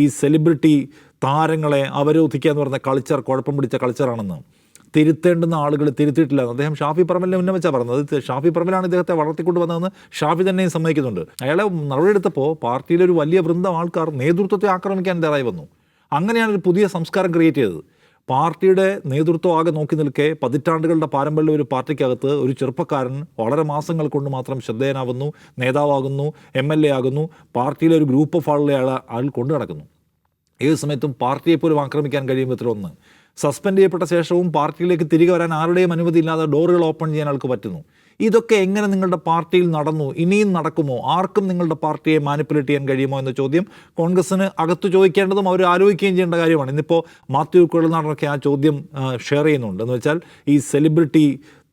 ഈ സെലിബ്രിറ്റി താരങ്ങളെ അവരോധിക്കുക എന്ന് പറയുന്ന കൾച്ചർ കുഴപ്പം പിടിച്ച കൾച്ചറാണെന്ന്. തിരുത്തേണ്ടുന്ന ആളുകൾ തിരുത്തിയിട്ടില്ല എന്ന് അദ്ദേഹം ഷാഫി പറമ്പലിനെ ഉന്നമിച്ചാണ് പറഞ്ഞത്. ഷാഫി പറമ്പലാണ് ഇദ്ദേഹത്തെ വളർത്തിക്കൊണ്ട് വന്നതെന്ന് ഷാഫി തന്നെയും സമ്മതിക്കുന്നുണ്ട്. അയാളെ നടപടിയെടുത്തപ്പോൾ പാർട്ടിയിലെ ഒരു വലിയ വൃന്ദം ആൾക്കാർ നേതൃത്വത്തെ ആക്രമിക്കാൻ തയ്യാറായി വന്നു. അങ്ങനെയാണ് ഒരു പുതിയ സംസ്കാരം ക്രിയേറ്റ് ചെയ്തത്. പാർട്ടിയുടെ നേതൃത്വം ആകെ നോക്കി നിൽക്കെ പതിറ്റാണ്ടുകളുടെ പാരമ്പര്യ ഒരു പാർട്ടിക്കകത്ത് ഒരു ചെറുപ്പക്കാരൻ വളരെ മാസങ്ങൾ കൊണ്ട് മാത്രം ശ്രദ്ധേയനാവുന്നു, നേതാവാകുന്നു, MLA ആകുന്നു, പാർട്ടിയിലെ ഒരു ഗ്രൂപ്പ് ഓഫ് ആളുകളെ അയാൾ കൊണ്ടു നടക്കുന്നു. ഏത് സമയത്തും പാർട്ടിയെപ്പോലും ആക്രമിക്കാൻ കഴിയും വിധത്തിലൊന്ന്. സസ്പെൻഡ് ചെയ്യപ്പെട്ട ശേഷവും പാർട്ടിയിലേക്ക് തിരികെ വരാൻ ആരുടെയും അനുമതി ഇല്ലാതെ ഡോറുകൾ ഓപ്പൺ ചെയ്യാൻ ആൾക്ക് പറ്റുന്നു. ഇതൊക്കെ എങ്ങനെ നിങ്ങളുടെ പാർട്ടിയിൽ നടന്നു? ഇനിയും നടക്കുമോ? ആർക്കും നിങ്ങളുടെ പാർട്ടിയെ മാനിപ്പുലേറ്റ് ചെയ്യാൻ കഴിയുമോ എന്ന ചോദ്യം കോൺഗ്രസ്സിന് അകത്ത് ചോദിക്കേണ്ടതും അവർ ആലോചിക്കുകയും ചെയ്യേണ്ട കാര്യമാണ്. ഇന്നിപ്പോൾ മാത്യു കുഴൽനാടനൊക്കെ ആ ചോദ്യം ഷെയർ ചെയ്യുന്നുണ്ട്. എന്ന് വെച്ചാൽ ഈ സെലിബ്രിറ്റി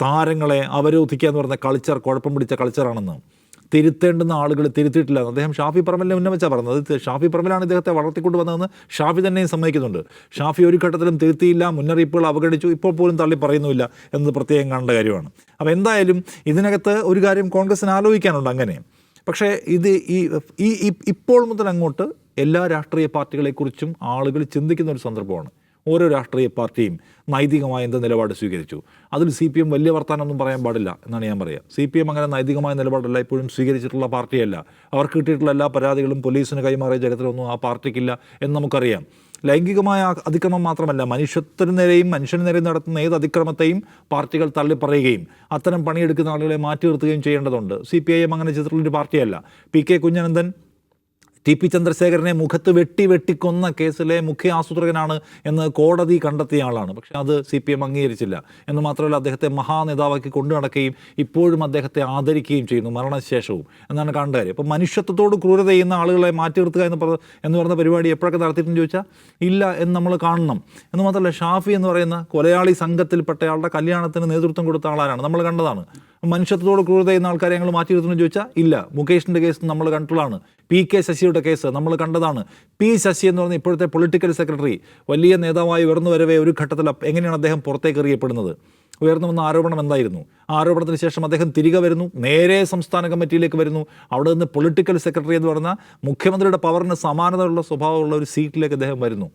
താരങ്ങളെ അവരോധിക്കുക എന്ന് പറയുന്ന കൾച്ചർ കുഴപ്പം പിടിച്ച കൾച്ചറാണെന്ന്. തിരുത്തേണ്ടുന്ന ആളുകൾ തിരുത്തിയിട്ടില്ല എന്ന് അദ്ദേഹം ഷാഫി പറമ്പലിനെ ഉന്നമിച്ചാണ് പറഞ്ഞത്. ഷാഫി പറമ്പലാണ് ഇദ്ദേഹത്തെ വളർത്തിക്കൊണ്ട് വന്നതെന്ന് ഷാഫി തന്നെയും സമ്മതിക്കുന്നുണ്ട്. ഷാഫി ഒരു ഘട്ടത്തിലും തിരുത്തിയില്ല, മുന്നറിയിപ്പുകൾ അവഗണിച്ചു, ഇപ്പോൾ പോലും തള്ളി പറയുന്നുമില്ല എന്നത് പ്രത്യേകം കാണേണ്ട കാര്യമാണ്. അപ്പോൾ എന്തായാലും ഇതിനകത്ത് ഒരു കാര്യം കോൺഗ്രസ്സിന് ആലോചിക്കാനുണ്ട്. അങ്ങനെ പക്ഷേ ഇത് ഇപ്പോൾ മുതൽ അങ്ങോട്ട് എല്ലാ രാഷ്ട്രീയ പാർട്ടികളെക്കുറിച്ചും ആളുകൾ ചിന്തിക്കുന്ന ഒരു സന്ദർഭമാണ്. ഓരോ രാഷ്ട്രീയ പാർട്ടിയും നൈതികമായ എന്ത് നിലപാട് സ്വീകരിച്ചു. അതിൽ CPM വലിയ വർത്താനമൊന്നും പറയാൻ പാടില്ല എന്നാണ് ഞാൻ പറയുക. CPM അങ്ങനെ നൈതികമായ നിലപാടല്ല ഇപ്പോഴും സ്വീകരിച്ചിട്ടുള്ള പാർട്ടിയല്ല. അവർക്ക് കിട്ടിയിട്ടുള്ള എല്ലാ പരാതികളും പോലീസിന് കൈമാറിയ ചരിത്രമൊന്നും ആ പാർട്ടിക്കില്ല എന്ന് നമുക്കറിയാം. ലൈംഗികമായ അതിക്രമം മാത്രമല്ല, മനുഷ്യന് നേരെയും നടത്തുന്ന ഏത് അതിക്രമത്തെയും പാർട്ടികൾ തള്ളിപ്പറയുകയും അത്തരം പണിയെടുക്കുന്ന ആളുകളെ മാറ്റി നിർത്തുകയും ചെയ്യേണ്ടതുണ്ട്. CPIM അങ്ങനെ ചെയ്തിട്ടുള്ളൊരു പാർട്ടിയല്ല. PK കുഞ്ഞനന്ദൻ TP ചന്ദ്രശേഖരനെ മുഖത്ത് വെട്ടിക്കൊന്ന കേസിലെ മുഖ്യ ആസൂത്രകനാണ് എന്ന് കോടതി കണ്ടെത്തിയ ആളാണ്. പക്ഷേ അത് CPM അംഗീകരിച്ചില്ല. എന്ന് മാത്രമല്ല, അദ്ദേഹത്തെ മഹാനേതാവാക്കി കൊണ്ടു നടക്കുകയും ഇപ്പോഴും അദ്ദേഹത്തെ ആദരിക്കുകയും ചെയ്യുന്നു മരണശേഷവും എന്നാണ് കാണേണ്ട കാര്യം. അപ്പോൾ മനുഷ്യത്വത്തോട് ക്രൂരത ചെയ്യുന്ന ആളുകളെ മാറ്റി നിർത്തുക എന്ന് പറയുന്ന പരിപാടി എപ്പോഴൊക്കെ നടത്തിയിട്ടുണ്ടെന്ന് ചോദിച്ചാൽ ഇല്ല എന്ന് നമ്മൾ കാണണം. എന്ന് മാത്രമല്ല, ഷാഫി എന്ന് പറയുന്ന കൊലയാളി സംഘത്തിൽപ്പെട്ടയാളുടെ കല്യാണത്തിന് നേതൃത്വം കൊടുത്ത ആളാണ്, നമ്മൾ കണ്ടതാണ്. മനുഷ്യത്വത്തോട് ക്രൂരത ചെയ്യുന്ന ആൾക്കാരെ ഞങ്ങൾ മാറ്റി നിർത്തുമെന്ന് ചോദിച്ചാൽ ഇല്ല. മുകേഷിൻ്റെ കേസ് നമ്മൾ കണ്ടിട്ടുള്ളതാണ്. PK ശശിയുടെ കേസ് നമ്മൾ കണ്ടതാണ്. P ശശി എന്ന് പറഞ്ഞ ഇപ്പോഴത്തെ പൊളിറ്റിക്കൽ സെക്രട്ടറി വലിയ നേതാവായി ഉയർന്നു വരവേ ഒരു ഘട്ടത്തിൽ എങ്ങനെയാണ് അദ്ദേഹം പുറത്തേക്ക് എറിയപ്പെടുന്നത്? ഉയർന്നു വന്ന ആരോപണം എന്തായിരുന്നു? ആരോപണത്തിന് ശേഷം അദ്ദേഹം തിരികെ വരുന്നു, നേരെ സംസ്ഥാന കമ്മിറ്റിയിലേക്ക് വരുന്നു. അവിടെ നിന്ന് പൊളിറ്റിക്കൽ സെക്രട്ടറി എന്ന് പറഞ്ഞാൽ മുഖ്യമന്ത്രിയുടെ പവറിന് സമാനതയുള്ള സ്വഭാവമുള്ള ഒരു സീറ്റിലേക്ക് അദ്ദേഹം വരുന്നു.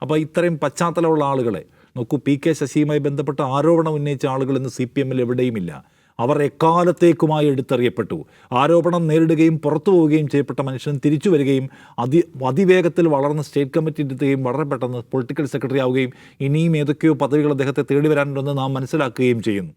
അപ്പോൾ ഇത്രയും പശ്ചാത്തലമുള്ള ആളുകളെ നോക്കൂ. PK ശശിയുമായി ബന്ധപ്പെട്ട ആരോപണം ഉന്നയിച്ച ആളുകൾ ഇന്ന് CPMൽ എവിടെയുമില്ല. അവർ എക്കാലത്തേക്കുമായി എടുത്തെറിയപ്പെട്ടു. ആരോപണം നേരിടുകയും പുറത്തു പോവുകയും ചെയ്യപ്പെട്ട മനുഷ്യൻ തിരിച്ചു വരികയും അതിവേഗത്തിൽ വളർന്ന് സ്റ്റേറ്റ് കമ്മിറ്റി എത്തുകയും വളരെ പെട്ടെന്ന് പൊളിറ്റിക്കൽ സെക്രട്ടറി ആവുകയും ഇനിയും ഏതൊക്കെയോ പദവികൾ അദ്ദേഹത്തെ തേടി വരാനുണ്ടെന്ന് നാം മനസ്സിലാക്കുകയും ചെയ്യുന്നു.